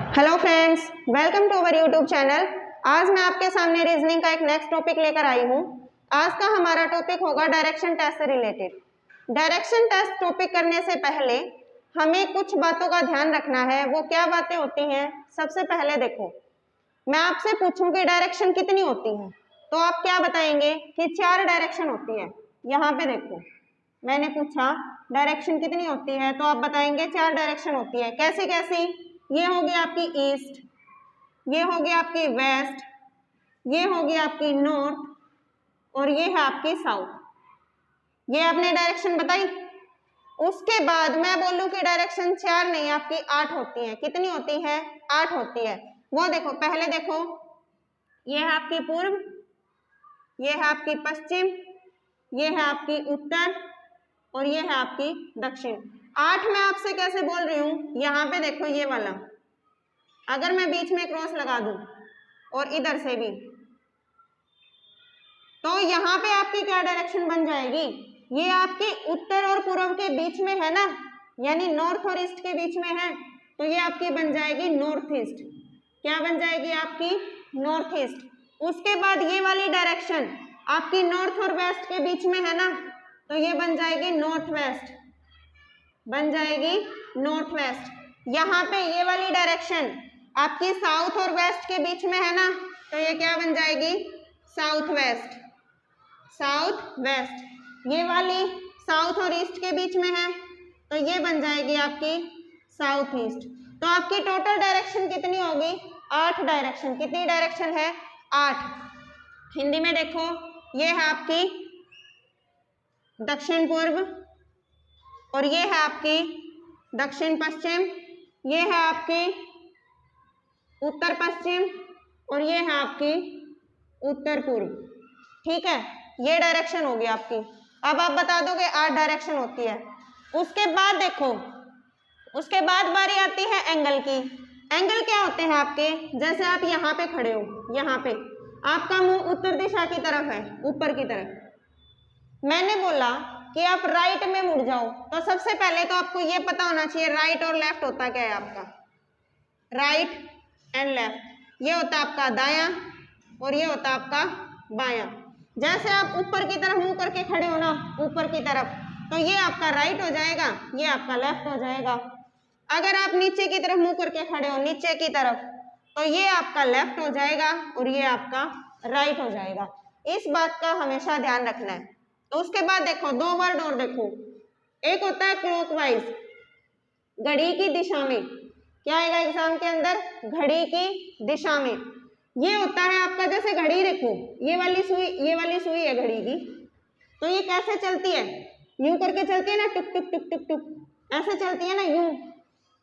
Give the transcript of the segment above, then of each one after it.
Hello friends, welcome to our YouTube channel. आज मैं आपके सामने रीजनिंग का एक नेक्स्ट टॉपिक लेकर आई हूँ। आज का हमारा टॉपिक होगा डायरेक्शन टेस्ट से रिलेटेड। डायरेक्शन टेस्ट टॉपिक करने से पहले हमें कुछ बातों का ध्यान रखना है। वो क्या बातें होती हैं? सबसे पहले देखो, मैं आपसे पूछूं कि डायरेक्शन कितनी होती है, तो आप क्या बताएंगे कि 4 डायरेक्शन होती है। यहाँ पे देखो, मैंने पूछा डायरेक्शन कितनी होती है, तो आप बताएंगे 4 डायरेक्शन होती है। कैसी कैसी? ये होगी आपकी ईस्ट, ये होगी आपकी वेस्ट, ये होगी आपकी नॉर्थ और ये है आपकी साउथ। ये आपने डायरेक्शन बताई। उसके बाद मैं बोलूं कि डायरेक्शन 4 नहीं, आपकी 8 होती है। कितनी होती है? 8 होती है। वो देखो, पहले देखो, ये है आपकी पूर्व, ये है आपकी पश्चिम, ये है आपकी उत्तर और ये है आपकी दक्षिण। 8 मैं आपसे कैसे बोल रही हूं? यहाँ पे देखो, ये वाला अगर मैं बीच में क्रॉस लगा दूं और इधर से भी, तो यहाँ पे आपकी क्या डायरेक्शन बन जाएगी? ये आपकी उत्तर और पूर्व के बीच में है ना, यानी नॉर्थ और ईस्ट के बीच में है, तो ये आपकी बन जाएगी नॉर्थ ईस्ट। क्या बन जाएगी? आपकी नॉर्थ ईस्ट। उसके बाद ये वाली डायरेक्शन आपकी नॉर्थ और वेस्ट के बीच में है ना, तो ये बन जाएगी नॉर्थ वेस्ट, बन जाएगी नॉर्थ वेस्ट। यहाँ पे ये वाली डायरेक्शन आपकी साउथ और वेस्ट के बीच में है ना, तो ये क्या बन जाएगी? South west, south west. ये वाली साउथ और ईस्ट के बीच में है, तो ये बन जाएगी आपकी साउथ ईस्ट। तो आपकी टोटल डायरेक्शन कितनी होगी? 8 डायरेक्शन। कितनी डायरेक्शन है? 8। हिंदी में देखो, ये है आपकी दक्षिण पूर्व और ये है आपकी दक्षिण पश्चिम, ये है आपकी उत्तर पश्चिम और ये है आपकी उत्तर पूर्व। ठीक है, ये डायरेक्शन होगी आपकी। अब आप बता दो कि 8 डायरेक्शन होती है। उसके बाद देखो, उसके बाद बारी आती है एंगल की। एंगल क्या होते हैं आपके? जैसे आप यहाँ पे खड़े हो, यहाँ पे आपका मुंह उत्तर दिशा की तरफ है, ऊपर की तरफ। मैंने बोला कि आप राइट में मुड़ जाओ, तो सबसे पहले तो आपको ये पता होना चाहिए राइट और लेफ्ट होता क्या है आपका। राइट एंड लेफ्ट, ये होता है आपका दायां और ये होता है आपका बायां। जैसे आप ऊपर की तरफ मुंह करके खड़े हो ना, ऊपर की तरफ, तो ये आपका राइट हो जाएगा, ये आपका लेफ्ट हो जाएगा। अगर आप नीचे की तरफ मुंह करके खड़े हो, नीचे की तरफ, तो ये आपका लेफ्ट हो जाएगा और ये आपका राइट हो जाएगा। इस बात का हमेशा ध्यान रखना है। तो उसके बाद देखो, 2 वर्ड और देखो। एक होता है क्लॉकवाइज, घड़ी की दिशा में। क्या आएगा एग्जाम के अंदर? घड़ी की दिशा में। ये होता है आपका, जैसे घड़ी देखो, ये वाली सुई है घड़ी की, तो ये कैसे चलती है? यूं करके चलती है ना, टुक टुक टुक टुक टुक, ऐसे चलती है ना, यूं।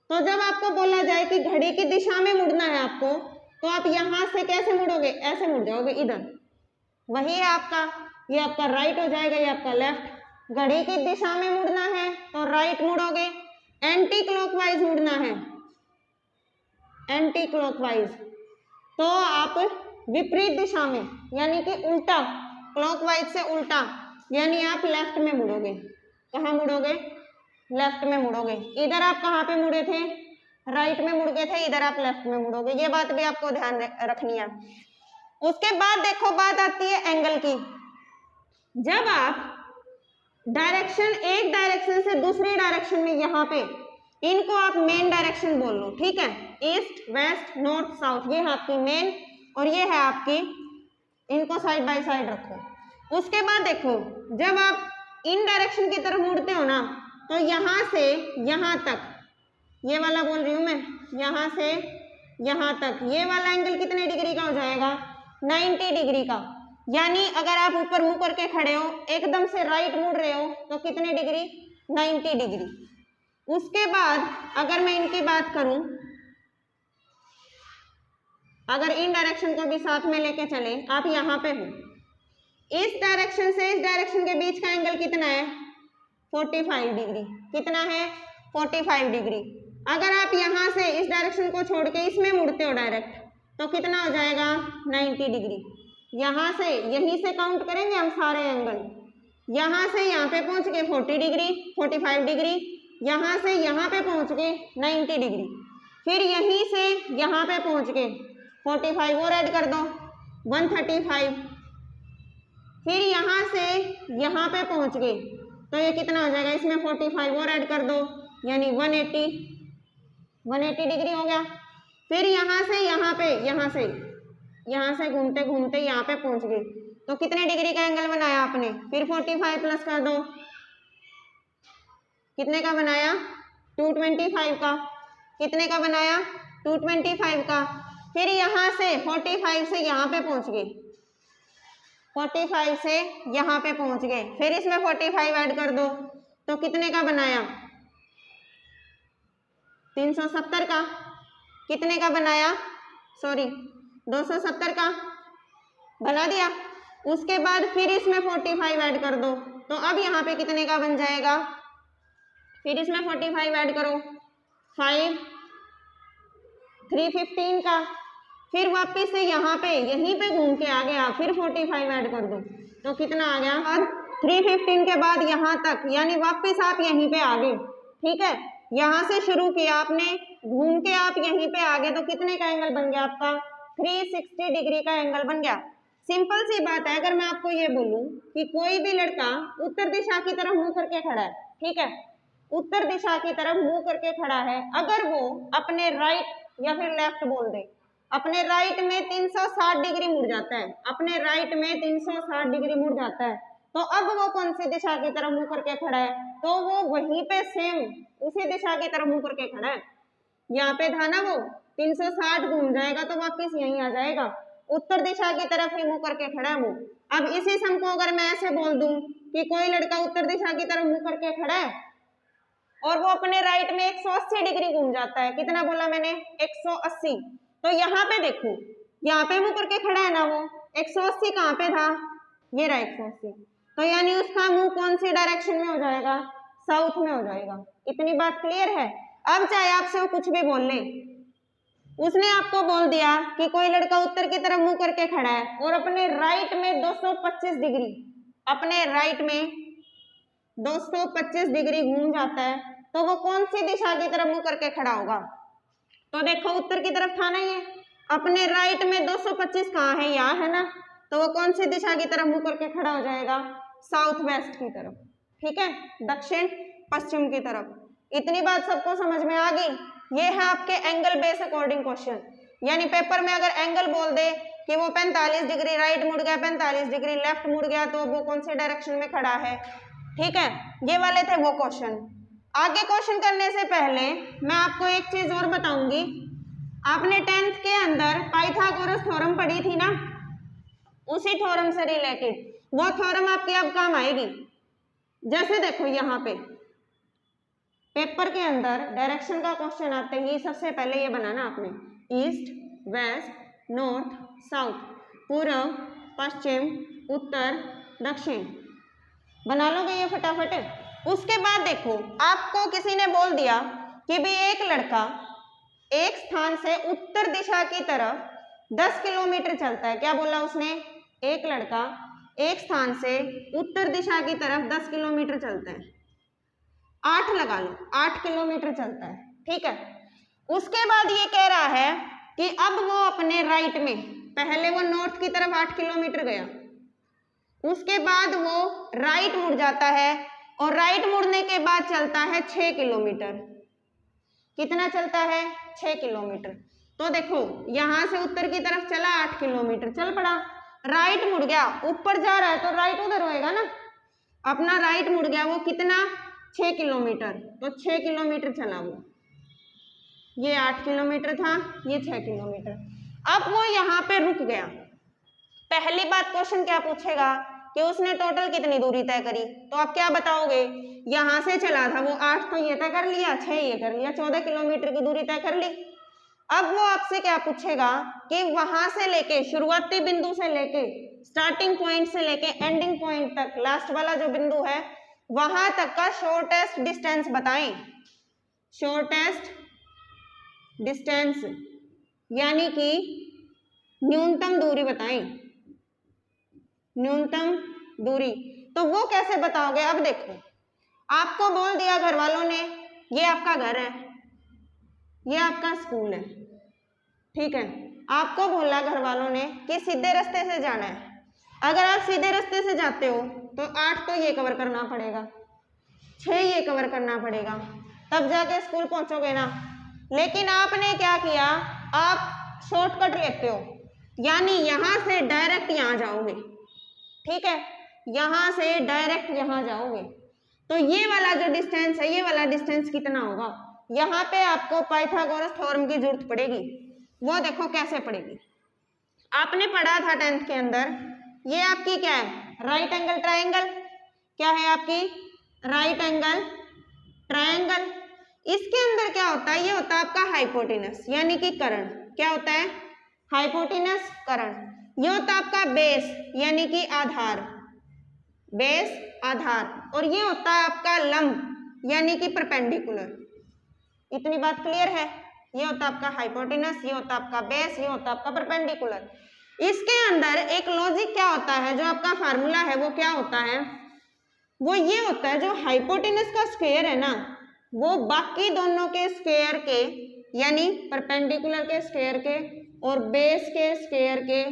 तो जब आपको बोला जाए कि घड़ी की दिशा में मुड़ना है आपको, तो आप यहाँ से कैसे मुड़ोगे? ऐसे मुड़ जाओगे इधर। वही है आपका, ये आपका राइट हो जाएगा, ये आपका लेफ्ट। घड़ी की दिशा में मुड़ना है तो राइट मुड़ोगे, एंटी क्लॉकवाइज मुड़ना है, एंटी क्लॉकवाइज तो आप विपरीत दिशा में, यानी कि उल्टा, क्लॉकवाइज से उल्टा, यानी आप लेफ्ट में मुड़ोगे। कहाँ मुड़ोगे? लेफ्ट में मुड़ोगे। इधर आप कहाँ पे मुड़े थे? राइट में मुड़ गए थे, इधर आप लेफ्ट में मुड़ोगे। ये बात भी आपको ध्यान रखनी है। उसके बाद देखो, बात आती है एंगल की। जब आप डायरेक्शन, एक डायरेक्शन से दूसरी डायरेक्शन में, यहाँ पे इनको आप मेन डायरेक्शन बोल लो, ठीक है? ईस्ट वेस्ट नॉर्थ साउथ, ये है आपकी मेन और ये है आपकी, इनको साइड बाय साइड रखो। उसके बाद देखो, जब आप इन डायरेक्शन की तरफ मुड़ते हो ना, तो यहाँ से यहाँ तक, ये वाला बोल रही हूँ मैं, यहाँ से यहाँ तक, ये वाला एंगल कितने डिग्री का हो जाएगा? 90 डिग्री का। यानी अगर आप ऊपर मुंह करके खड़े हो, एकदम से राइट मुड़ रहे हो, तो कितने डिग्री? 90 डिग्री। उसके बाद अगर मैं इनकी बात करूं, अगर इन डायरेक्शन को भी साथ में लेके चले, आप यहाँ पे हो, इस डायरेक्शन से इस डायरेक्शन के बीच का एंगल कितना है? 45 डिग्री। कितना है? 45 डिग्री। अगर आप यहाँ से इस डायरेक्शन को छोड़ के इसमें मुड़ते हो डायरेक्ट, तो कितना हो जाएगा? 90 डिग्री। यहाँ से, यहीं से काउंट करेंगे हम सारे एंगल, यहाँ से यहाँ पे पहुँच के 40 डिग्री, 45 डिग्री, यहाँ से यहाँ पे पहुँच के 90 डिग्री। फिर यहीं से यहाँ पे पहुंच गए 45 और ऐड कर दो 135, फिर यहाँ से यहाँ पे पहुंच गए तो ये कितना हो जाएगा, इसमें 45 और ऐड कर दो यानी 180 डिग्री हो गया। फिर यहाँ से यहाँ से घूमते घूमते यहाँ पे पहुंच गए तो कितने डिग्री का एंगल बनाया आपने, फिर 45 प्लस कर दो, कितने का बनाया 225 का, कितने का बनाया 225 का। फिर यहाँ से 45 से यहाँ पे पहुंच गए, 45 से यहाँ पे पहुंच गए, फिर इसमें 45 ऐड कर दो तो कितने का बनाया 370 का, कितने का बनाया 270 का बना दिया। उसके बाद फिर इसमें 45 ऐड कर दो तो अब यहाँ पे कितने का बन जाएगा, फिर इसमें 45 ऐड करो 5 315 का, फिर वापस से यहाँ पे यहीं पे घूम के आ गया, फिर 45 ऐड कर दो तो कितना आ गया, और 315 के बाद यहाँ तक यानी वापस आप यहीं पे आ गए। ठीक है, यहाँ से शुरू किया आपने, घूम के आप यहीं पे आ गए तो कितने का एंगल बन गया आपका 360 डिग्री का एंगल बन गया। सिंपल सी बात है, अगर मैं आपको ये बोलूं कि कोई भी लड़का उत्तर दिशा की तरफ मुंह करके खड़ा है, ठीक है, उत्तर दिशा की तरफ मुंह करके खड़ा है, अगर वो अपने राइट या फिर लेफ्ट बोल दे, अपने राइट में 360 डिग्री मुड़ जाता है, अपने राइट में 360 डिग्री मुड़ जाता है तो अब वो कौन सी दिशा की तरफ मुंह करके खड़ा है, तो वो वहीं पे सेम उसी दिशा की तरफ मुंह करके खड़ा है। यहाँ पे था ना वो 360 घूम जाएगा तो वापस यहीं आ जाएगा, उत्तर दिशा की तरफ ही मुंह करके खड़ा है वो। अब इसी सम को अगर मैं ऐसे बोल दूं कि कोई लड़का उत्तर दिशा की तरफ मुंह करके खड़ा है और वो अपने राइट में 180 डिग्री घूम जाता है, कितना बोला मैंने 180, तो यहाँ पे देखो यहाँ पे मुंह करके खड़ा है ना वो, 180 कहाँ पे था, ये रहा 180, तो यानी उसका मुंह कौन सी डायरेक्शन में हो जाएगा, साउथ में हो जाएगा। इतनी बात क्लियर है। अब चाहे आपसे वो कुछ भी बोल ले, उसने आपको बोल दिया कि कोई लड़का उत्तर की तरफ मुंह करके खड़ा है और अपने राइट में 225 डिग्री, अपने राइट में 225 डिग्री घूम जाता है तो वो कौन सी दिशा की तरफ मुंह करके खड़ा होगा, तो देखो उत्तर की तरफ था ना ये, अपने राइट में 225 कहाँ है, यहाँ है ना, तो वो कौन सी दिशा की तरफ मुंह करके खड़ा हो जाएगा, साउथ वेस्ट की तरफ। ठीक है, दक्षिण पश्चिम की तरफ। इतनी बात सबको समझ में आ गई। ये है आपके एंगल बेस अकॉर्डिंग क्वेश्चन, यानी पेपर में अगर एंगल बोल दे कि वो 45 डिग्री राइट मुड़ गया, 45 डिग्री लेफ्ट मुड़ गया, तो वो कौन से डायरेक्शन में खड़ा है। ठीक है, ये वाले थे वो क्वेश्चन। आगे क्वेश्चन करने से पहले मैं आपको एक चीज और बताऊंगी। आपने 10th के अंदर पाइथागोरस थ्योरम पढ़ी थी ना, उसी थ्योरम से रिलेटेड वो थ्योरम आपके अब काम आएगी। जैसे देखो यहाँ पे पेपर के अंदर डायरेक्शन का क्वेश्चन आते ही सबसे पहले ये बनाना आपने, ईस्ट वेस्ट नॉर्थ साउथ, पूर्व पश्चिम उत्तर दक्षिण, बना लोगे ये फटाफट। उसके बाद देखो आपको किसी ने बोल दिया कि भी एक लड़का एक स्थान से उत्तर दिशा की तरफ 10 किलोमीटर चलता है। क्या बोला उसने, एक लड़का एक स्थान से उत्तर दिशा की तरफ 10 किलोमीटर चलता है, 8 लगा लो, 8 किलोमीटर चलता है। ठीक है, उसके बाद ये कह रहा है कि अब वो अपने राइट में, पहले वो नॉर्थ की तरफ 8 किलोमीटर गया, उसके बाद वो राइट मुड़ जाता है और राइट मुड़ने के बाद चलता है 6 किलोमीटर। कितना चलता है, 6 किलोमीटर। तो देखो यहां से उत्तर की तरफ चला 8 किलोमीटर चल पड़ा, राइट मुड़ गया, ऊपर जा रहा है तो राइट उधर होएगा ना, अपना राइट मुड़ गया, वो कितना 6 किलोमीटर, तो 6 किलोमीटर चला वो, ये 8 किलोमीटर था, ये 6 किलोमीटर। अब वो यहाँ पे रुक गया। पहली बात क्वेश्चन क्या पूछेगा कि उसने टोटल कितनी दूरी तय करी, तो आप क्या बताओगे, यहाँ से चला था वो 8 तो ये तय कर लिया, 6 ये कर लिया, 14 किलोमीटर की दूरी तय कर ली। अब वो आपसे क्या पूछेगा कि वहां से लेके शुरुआती बिंदु से लेके स्टार्टिंग पॉइंट से लेके एंडिंग पॉइंट तक, लास्ट वाला जो बिंदु है वहां तक का शॉर्टेस्ट डिस्टेंस बताएं, शॉर्टेस्ट डिस्टेंस यानी कि न्यूनतम दूरी बताएं, न्यूनतम दूरी। तो वो कैसे बताओगे, अब देखो आपको बोल दिया घर वालों ने ये आपका घर है, ये आपका स्कूल है, ठीक है। आपको बोला घर वालों ने कि सीधे रास्ते से जाना है। अगर आप सीधे रास्ते से जाते हो तो 8 तो ये कवर करना पड़ेगा, 6 ये कवर करना पड़ेगा, तब जाके स्कूल पहुंचोगे ना। लेकिन आपने क्या किया, आप शॉर्टकट लेते हो, यानी यहाँ से डायरेक्ट यहाँ जाओगे, ठीक है, यहाँ से डायरेक्ट यहाँ जाओगे। तो ये वाला जो डिस्टेंस है, ये वाला डिस्टेंस कितना होगा, यहाँ पे आपको पाइथागोरस थ्योरम की जरूरत पड़ेगी। वो देखो कैसे पड़ेगी, आपने पढ़ा था 10th के अंदर, ये आपकी क्या है, राइट एंगल ट्रायंगल। क्या है आपकी, राइट एंगल ट्रायंगल। इसके अंदर क्या होता है, ये होता है आपका हाइपोटेनस, यानी कि कर्ण। क्या होता है, हाइपोटेनस कर्ण। ये होता है आपका बेस, यानी कि आधार, बेस आधार। और ये होता है आपका लंब, यानी कि परपेंडिकुलर। इतनी बात क्लियर है। ये होता है आपका हाइपोटेनस, ये होता है आपका बेस, ये होता है आपका परपेंडिकुलर। इसके अंदर एक लॉजिक क्या होता है, जो आपका फार्मूला है वो क्या होता है, वो ये होता है, जो हाइपोटेनस का स्क्वायर है ना, वो बाकी दोनों के स्क्वायर के, यानी परपेंडिकुलर के स्क्वायर के और बेस के स्क्वायर के,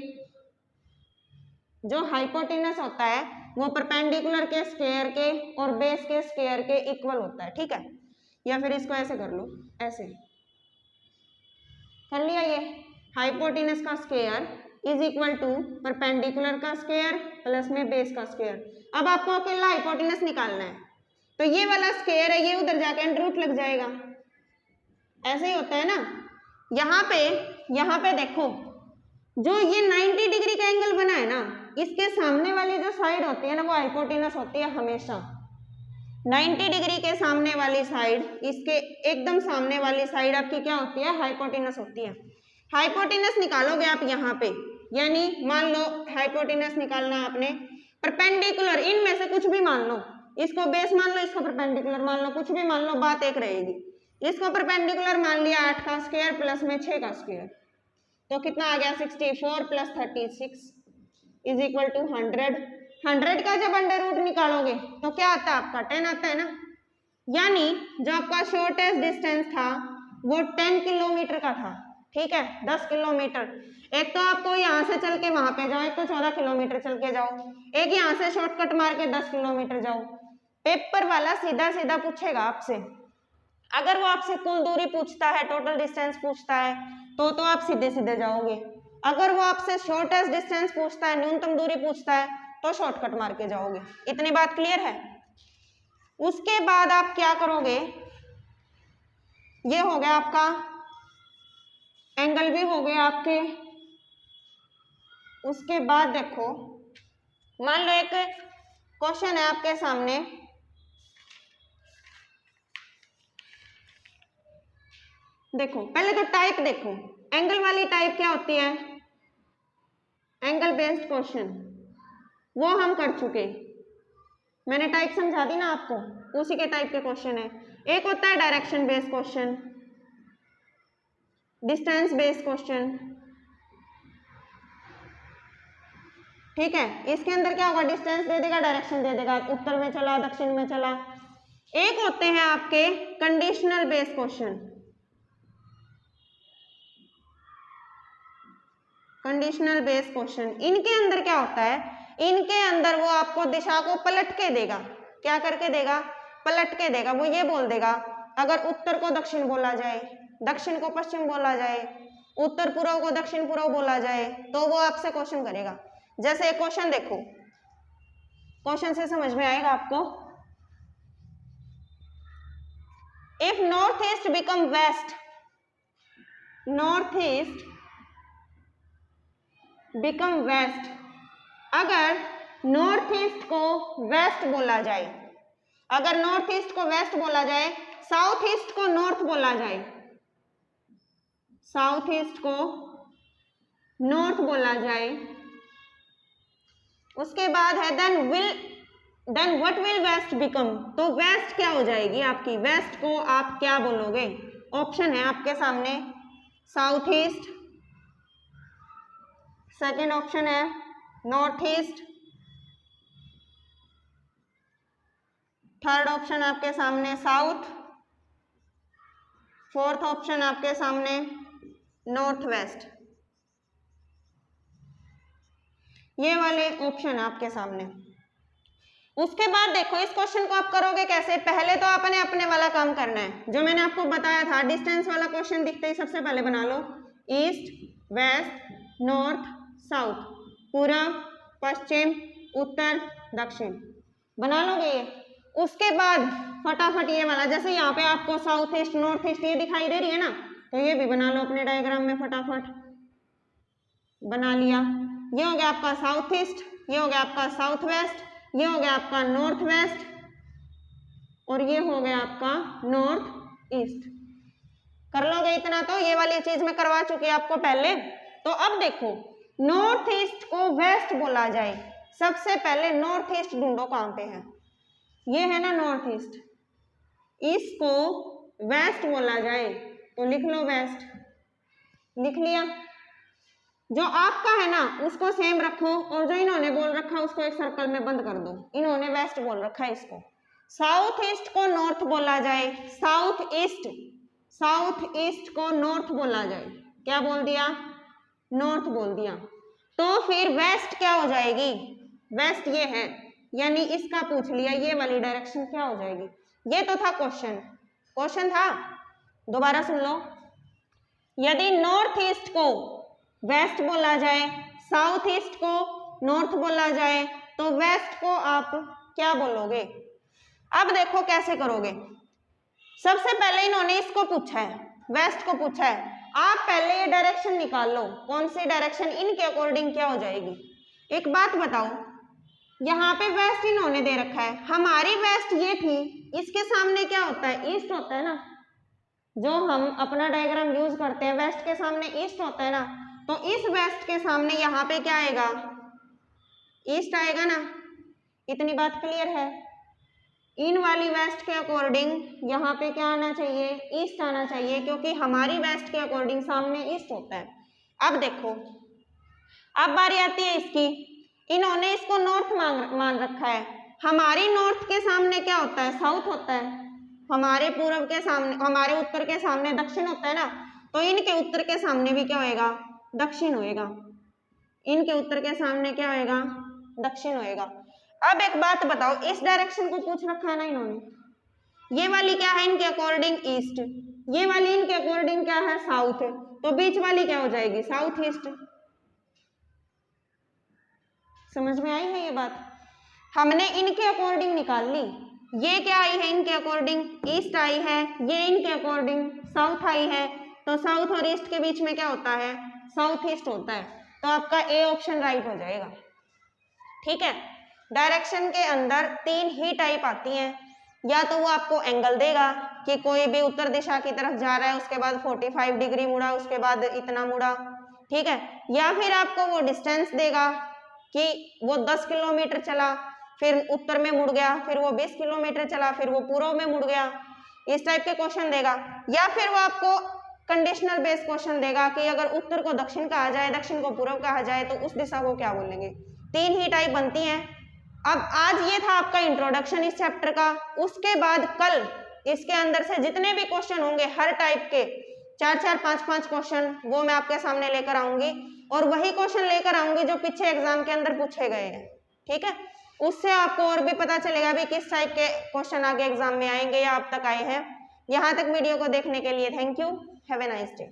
जो हाइपोटेनस होता है वो परपेंडिकुलर के स्क्वायर के और बेस के स्क्वायर के इक्वल होता है, ठीक है। या फिर इसको ऐसे कर लो, ऐसे कर लिया, ये हाइपोटेनस का square is equal to perpendicular का स्क्वायर प्लस में बेस का स्क्वायर। अब आपको अकेला हाइपोटेनस निकालना है, तो ये वाला स्क्वायर है, ये उधर जाके अंडर रूट लग जाएगा, ऐसे ही होता है ना। यहाँ पे देखो, जो ये 90 डिग्री का एंगल बना है ना, इसके सामने वाली जो साइड होती है ना, वो हाइपोटेनस होती है हमेशा। 90 डिग्री के सामने वाली साइड, इसके एकदम सामने वाली साइड आपकी क्या होती है, हाइपोटेनस होती है। हाइपोटेनस निकालोगे आप यहाँ पे, यानी मान लो हाइपोटेनस निकालना आपने, परपेंडिकुलर इनमें से कुछ भी मान लो, इसको बेस मान लो, इसको परपेंडिकुलर मान लो, कुछ भी मान लो, बात एक रहेगी। इसको परपेंडिकुलर मान लिया 8 का स्क्वायर प्लस में 6 का स्क्वायर, तो कितना आ गया, 64 प्लस 36 इज इक्वल टू 100। 100 का जब अंडर रूट निकालोगे तो क्या आता है आपका, 10 आता है ना। यानी जो आपका शॉर्टेस्ट डिस्टेंस था वो 10 किलोमीटर का था, ठीक है, 10 किलोमीटर। एक तो आपको यहाँ से चल के वहां पे जाओ, एक तो 14 किलोमीटर चल के जाओ, एक यहाँ से शॉर्टकट मार के 10 किलोमीटर जाओ। पेपर वाला सीधा सीधा पूछेगा आपसे, अगर वो आपसे कुल दूरी पूछता है, टोटल डिस्टेंस पूछता है, तो आप सीधे सीधे जाओगे। अगर वो आपसे शॉर्टेस्ट डिस्टेंस पूछता है, न्यूनतम दूरी पूछता है, तो शॉर्टकट मार के जाओगे। इतनी बात क्लियर है। उसके बाद आप क्या करोगे, ये हो गया आपका एंगल भी हो गए आपके। उसके बाद देखो, मान लो एक क्वेश्चन है आपके सामने, देखो पहले तो टाइप देखो, एंगल वाली टाइप क्या होती है, एंगल बेस्ड क्वेश्चन, वो हम कर चुके, मैंने टाइप समझा दी ना आपको, उसी के टाइप के क्वेश्चन है। एक होता है direction based question, distance based question, ठीक है। इसके अंदर क्या होगा, डिस्टेंस दे देगा, डायरेक्शन दे देगा, उत्तर में चला, दक्षिण में चला। एक होते हैं आपके conditional based question, conditional based question. इनके अंदर क्या होता है, इनके अंदर वो आपको दिशा को पलट के देगा, क्या करके देगा, पलट के देगा। वो ये बोल देगा, अगर उत्तर को दक्षिण बोला जाए, दक्षिण को पश्चिम बोला जाए, उत्तर पूर्व को दक्षिण पूर्व बोला जाए, तो वो आपसे क्वेश्चन करेगा। जैसे एक क्वेश्चन देखो, क्वेश्चन से समझ में आएगा आपको। If north east become west, north east become west, अगर नॉर्थ ईस्ट को वेस्ट बोला जाए, अगर नॉर्थ ईस्ट को वेस्ट बोला जाए, साउथ ईस्ट को नॉर्थ बोला जाए, साउथ ईस्ट को नॉर्थ बोला जाए, उसके बाद है then what will west become, तो वेस्ट क्या हो जाएगी आपकी, वेस्ट को आप क्या बोलोगे। ऑप्शन है आपके सामने, साउथ ईस्ट, सेकेंड ऑप्शन है नॉर्थ ईस्ट, थर्ड ऑप्शन आपके सामने साउथ, फोर्थ ऑप्शन आपके सामने नॉर्थ वेस्ट, ये वाले ऑप्शन आपके सामने। उसके बाद देखो इस क्वेश्चन को आप करोगे कैसे, पहले तो आपने अपने वाला काम करना है जो मैंने आपको बताया था, डिस्टेंस वाला क्वेश्चन दिखते ही सबसे पहले बना लो ईस्ट वेस्ट नॉर्थ साउथ, पूरब पश्चिम उत्तर दक्षिण, बना लोगे ये। उसके बाद फटाफट ये वाला, जैसे यहाँ पे आपको साउथ ईस्ट नॉर्थ ईस्ट ये दिखाई दे रही है ना, तो ये भी बना लो अपने डायग्राम में, फटाफट बना लिया। ये हो गया आपका साउथ ईस्ट, ये हो गया आपका साउथ वेस्ट, ये हो गया आपका नॉर्थ वेस्ट, और ये हो गया आपका नॉर्थ ईस्ट। कर लोगे इतना, तो ये वाली चीज मैं करवा चुकी आपको पहले। तो अब देखो नॉर्थ ईस्ट को वेस्ट बोला जाए, सबसे पहले नॉर्थ ईस्ट ढूंढो कहां पे है, ये है ना नॉर्थ ईस्ट, इसको वेस्ट बोला जाए तो लिख लो वेस्ट, लिख लिया। जो आपका है ना उसको सेम रखो, और जो इन्होंने बोल रखा उसको एक सर्कल में बंद कर दो, इन्होंने वेस्ट बोल रखा है इसको। साउथ ईस्ट को नॉर्थ बोला जाए, साउथ ईस्ट को नॉर्थ बोला जाए, क्या बोल दिया, नॉर्थ बोल दिया, तो फिर वेस्ट क्या हो जाएगी, वेस्ट ये है, यानी इसका पूछ लिया ये वाली डायरेक्शन क्या हो जाएगी। ये तो था क्वेश्चन था, दोबारा सुन लो। यदि नॉर्थ ईस्ट को वेस्ट बोला जाए, साउथ ईस्ट को नॉर्थ बोला जाए, तो वेस्ट को आप क्या बोलोगे। अब देखो कैसे करोगे। सबसे पहले इन्होंने इसको पूछा है, वेस्ट को पूछा है, आप पहले ये डायरेक्शन निकाल लो, कौन सी डायरेक्शन इनके अकॉर्डिंग क्या हो जाएगी। एक बात बताओ, यहाँ पे वेस्ट इन्होंने दे रखा है, हमारी वेस्ट ये थी, इसके सामने क्या होता है, ईस्ट होता है ना, जो हम अपना डायग्राम यूज करते हैं वेस्ट के सामने ईस्ट होता है ना, तो इस वेस्ट के सामने यहाँ पे क्या आएगा, ईस्ट आएगा ना। इतनी बात क्लियर है। इन वाली वेस्ट के अकॉर्डिंग यहाँ पे क्या आना चाहिए, ईस्ट आना चाहिए, क्योंकि हमारी वेस्ट के अकॉर्डिंग सामने ईस्ट होता है। अब देखो, अब बारी आती है इसकी, इन्होंने इसको नॉर्थ मान रखा है, हमारी नॉर्थ के सामने क्या होता है, साउथ होता है, हमारे पूर्व के सामने, हमारे उत्तर के सामने दक्षिण होता है ना, तो इनके उत्तर के सामने भी क्या होएगा, दक्षिण होएगा, इनके उत्तर के सामने क्या होएगा, दक्षिण होएगा। अब एक बात बताओ, इस डायरेक्शन को पूछ रखा है ना इन्होंने, ये वाली क्या है इनके अकॉर्डिंग ईस्ट, ये वाली इनके अकॉर्डिंग क्या है, साउथ, तो बीच वाली क्या हो जाएगी, साउथ ईस्ट। समझ में आई है ये बात, हमने इनके अकॉर्डिंग निकाल ली, ये क्या आई है इनके अकॉर्डिंग ईस्ट आई है, ये इनके अकॉर्डिंग साउथ आई है, तो साउथ और ईस्ट के बीच में क्या होता है, साउथ ईस्ट होता है, तो आपका ए ऑप्शन राइट हो जाएगा। ठीक है, डायरेक्शन के अंदर तीन ही टाइप आती हैं, या तो वो आपको एंगल देगा कि कोई भी उत्तर दिशा की तरफ जा रहा है, उसके बाद 45 डिग्री मुड़ा, उसके बाद इतना मुड़ा, ठीक है, या फिर आपको वो डिस्टेंस देगा कि वो 10 किलोमीटर चला फिर उत्तर में मुड़ गया, फिर वो 20 किलोमीटर चला फिर वो पूर्व में मुड़ गया, इस टाइप के क्वेश्चन देगा, या फिर वो आपको कंडीशनल बेस क्वेश्चन देगा कि अगर उत्तर को दक्षिण कहा जाए, दक्षिण को पूर्व कहा जाए, तो उस दिशा को क्या बोलेंगे। तीन ही टाइप बनती हैं। अब आज ये था आपका इंट्रोडक्शन इस चैप्टर का, उसके बाद कल इसके अंदर से जितने भी क्वेश्चन होंगे हर टाइप के 4-4, 5-5 क्वेश्चन, वो मैं आपके सामने लेकर आऊंगी, और वही क्वेश्चन लेकर आऊंगी जो पीछे एग्जाम के अंदर पूछे गए हैं। ठीक है, उससे आपको और भी पता चलेगा भी किस टाइप के क्वेश्चन आगे एग्जाम में आएंगे या अब तक आए हैं। यहाँ तक वीडियो को देखने के लिए thank you, have a nice day.